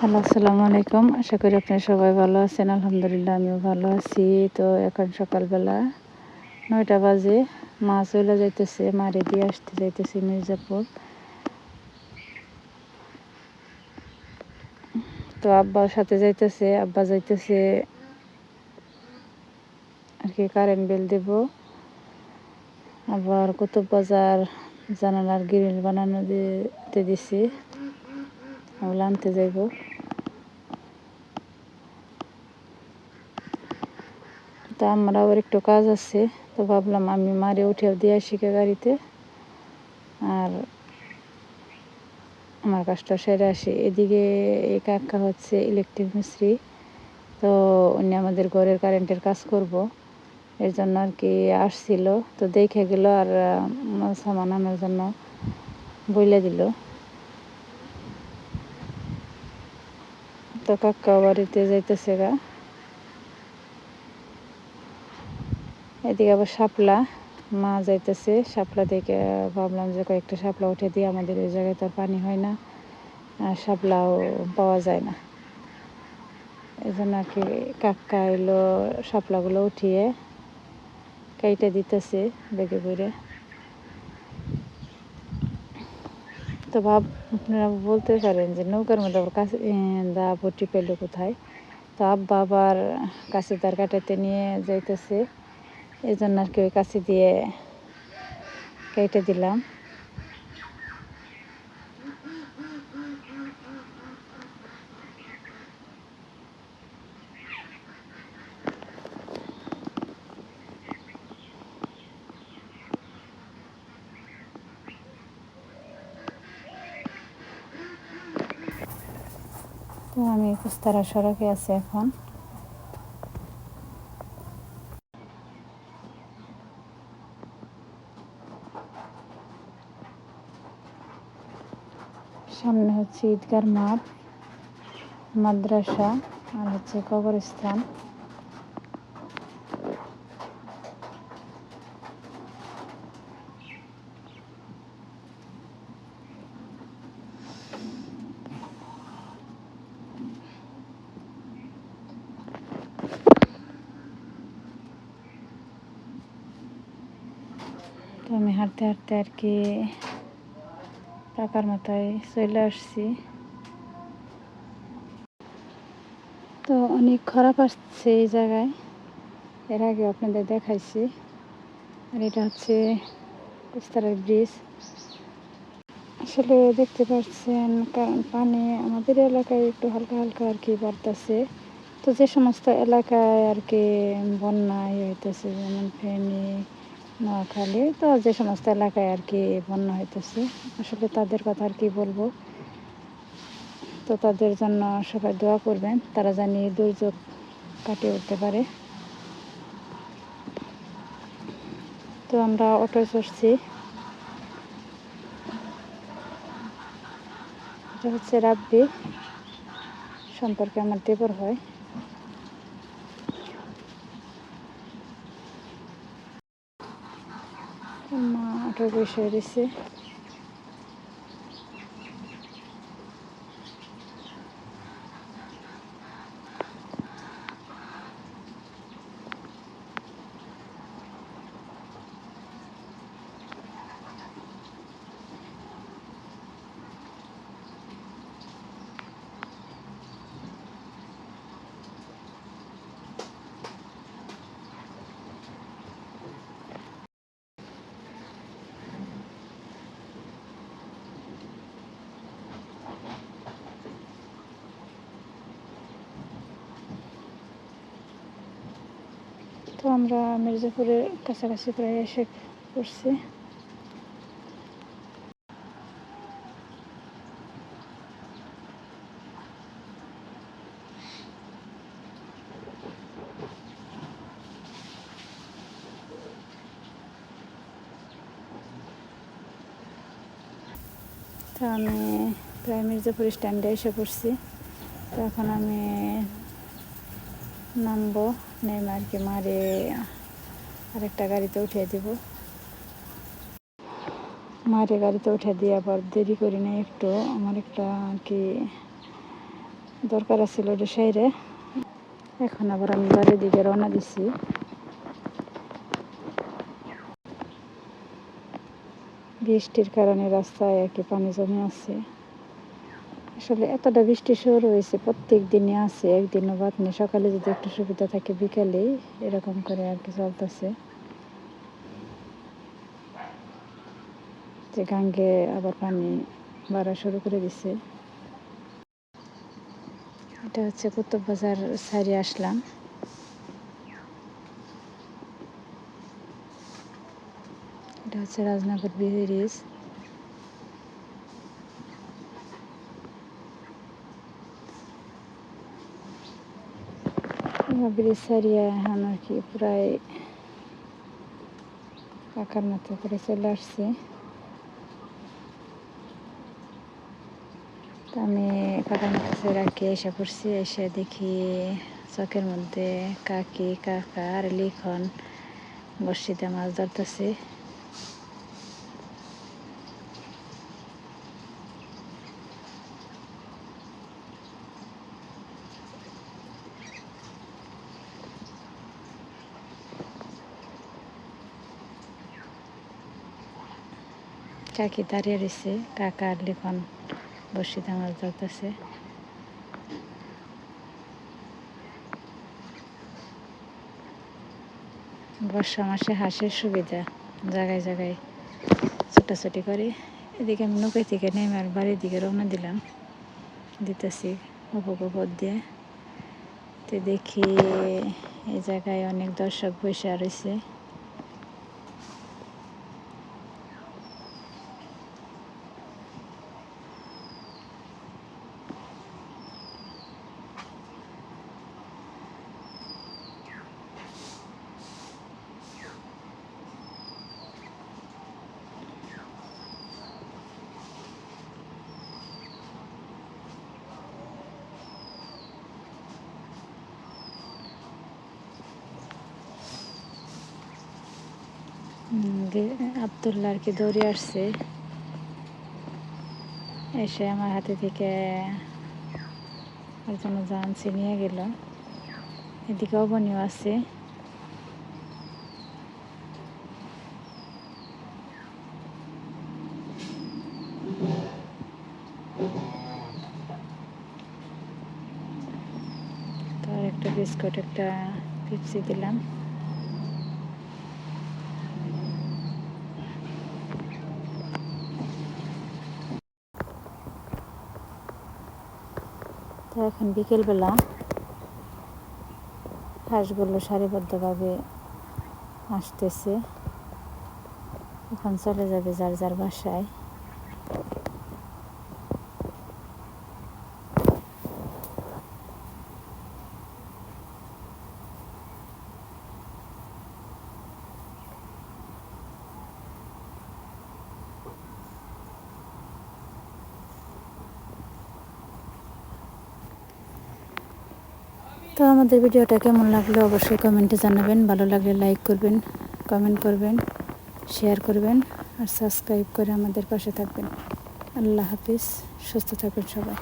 Hello, আসসালামু আলাইকুম। আশা করি আপনারা সবাই ভালো আছেন। আলহামদুলিল্লাহ আমিও ভালো আছি। তো এখন সকালবেলা ৯টা বাজে। মা চইলা যাইতেছে, মারে দিয়ে আসতে যাইতেছি মির্জাপুর। তো আব্বার সাথে যাইতেছে, আব্বা যাইতেছে আর কি কারেন্ট বিল দেব। আবার কুতুব বাজার জানালার গ্রিল বানানো দিতে দিছি, ওগুলো আনতে যাইব। তো আমার আবার একটু কাজ আছে, তো ভাবলাম আমি মারে উঠেও দিয়ে আসি গাড়িতে, আর আমার কাজটা সেরে আসি। এদিকে এই কাকা হচ্ছে ইলেকট্রিক মিস্ত্রি, তো উনি আমাদের ঘরের কারেন্টের কাজ করব, এর জন্য আর কি আসছিল। তো দেখে গেল আর সামান আনার জন্য বইলে দিল। তো কাকা বাড়িতে যাইতেছে গা। এদিকে আবার শাপলা, মা যাইতেছে শাপলা দেখে ভাবলাম যে কয়েকটা শাপলা উঠে দিয়ে, আমাদের ওই জায়গায় তো আর পানি হয় না আর শাপলাও পাওয়া যায় না। এই জন্য আর কি কাকা এলো শাপলাগুলো উঠিয়ে কেটে দিতেছে বেগে করে। তো আপনারা বলতে পারেন যে নৌকার মধ্যে আবার কাছে দা বটি পেল কোথায়। তো আব্বা আবার কাছে তার কাটাতে নিয়ে যাইতেছে, এই জন্য আর কি ওই কাছে দিয়ে কেটে দিলাম। তো আমি কুস্তারা সড়কে আছি এখন। সামনে হচ্ছে ঈদগার মাঠ, মাদ্রাসা আর হচ্ছে কবরস্থান। তো আমি হাঁটতে হাঁটতে আর কি টাকার মাথায় চলে আসছি। তো অনেক খারাপ আসছে এই জায়গায়, এর আগে আপনাদের দেখাইছি। আর এটা হচ্ছে কুস্তারার ব্রিজ। আসলে দেখতে পাচ্ছেন কারণ পানি আমাদের এলাকায় একটু হালকা হালকা আর কি বাড়তেছে। তো যে সমস্ত এলাকায় আর কি বন্যায় হইতেছে, যেমন ফেনী, নোয়াখালী, তো যে সমস্ত এলাকায় আর কি বন্যা হইতেছে, আসলে তাদের কথা আর কি বলবো। তো তাদের জন্য সবাই দোয়া করবেন, তারা জানি দুর্যোগ কাটিয়ে উঠতে পারে। তো আমরা অটোয় চড়ছি। এটা হচ্ছে রাব্বি, সম্পর্কে আমার দেবর হয়। মা অটোয় বসে দিছে। তো আমরা মির্জাপুরের কাছাকাছি প্রায় এসে পড়ছি। তো আমি প্রায় মির্জাপুর স্ট্যান্ডে এসে পড়ছি। তো এখন আমি নামবো, নেমে আর কি মারে আরেকটা গাড়িতে উঠিয়ে দিব। মারে গাড়িতে উঠে দিয়ে আবার দেরি করি না একটু, আমার একটা আর কি দরকার ছিল ওটা সাইরে। এখন আবার আমি বাড়ির দিকে রওনা দিছি। বৃষ্টির কারণে রাস্তায় আর কি পানি জমে আছে। আসলে এতটা বৃষ্টি শুরু হয়েছে, প্রত্যেক দিনই আছে, একদিনও বাদ নেই। সকালে যদি একটু সুবিধা থাকে বিকালেই এরকম করে আর কি চলতেছে। যে গাঙ্গে আবার পানি বাড়া শুরু করে দিছে। এটা হচ্ছে কুতুব বাজার সাইডে আসলাম। এটা হচ্ছে রাজনগর ব্রিজ। ব্রিজ সারিয়া এখন আর কি প্রায় কাকার মতো করে চলে আসছি। তো আমি কাকার মতো আর কি এসে পড়ছি। এসে দেখি চকের মধ্যে কাকি কাকা আর লিখন বর্ষিতে মাছ ধরতেছে। কাকি দাঁড়িয়ে রয়েছে, কাকা আর লিখন বর্ষিতে মাছ ধরতেছে। বর্ষা মাসে হাঁসের সুবিধা, জায়গায় জায়গায় ছোটাছুটি করে। এদিকে আমি নৌকা থেকে নেমে আর বাড়ির দিকে রওনা দিতেছি উপকূল দিয়ে। তো দেখি এই জায়গায় অনেক দর্শক বসে রয়েছে। আবদুল্লাহ আর কি দৌড়ে আসছে, এসে আমার হাতে থেকে আর জন্য জানছি নিয়ে গেল। এদিকে অবনীয় আছে। তার একটা বিস্কুট একটা পেপসি দিলাম। তো এখন বিকেলবেলা হাঁসগুলো সারিবদ্ধভাবে আসতেছে, এখন চলে যাবে যার যার বাসায়। তো আমাদের ভিডিওটা কেমন লাগলো অবশ্যই কমেন্টে জানাবেন। ভালো লাগলে লাইক করবেন, কমেন্ট করবেন, শেয়ার করবেন আর সাবস্ক্রাইব করে আমাদের পাশে থাকবেন। আল্লাহ হাফিজ, সুস্থ থাকবেন সবাই।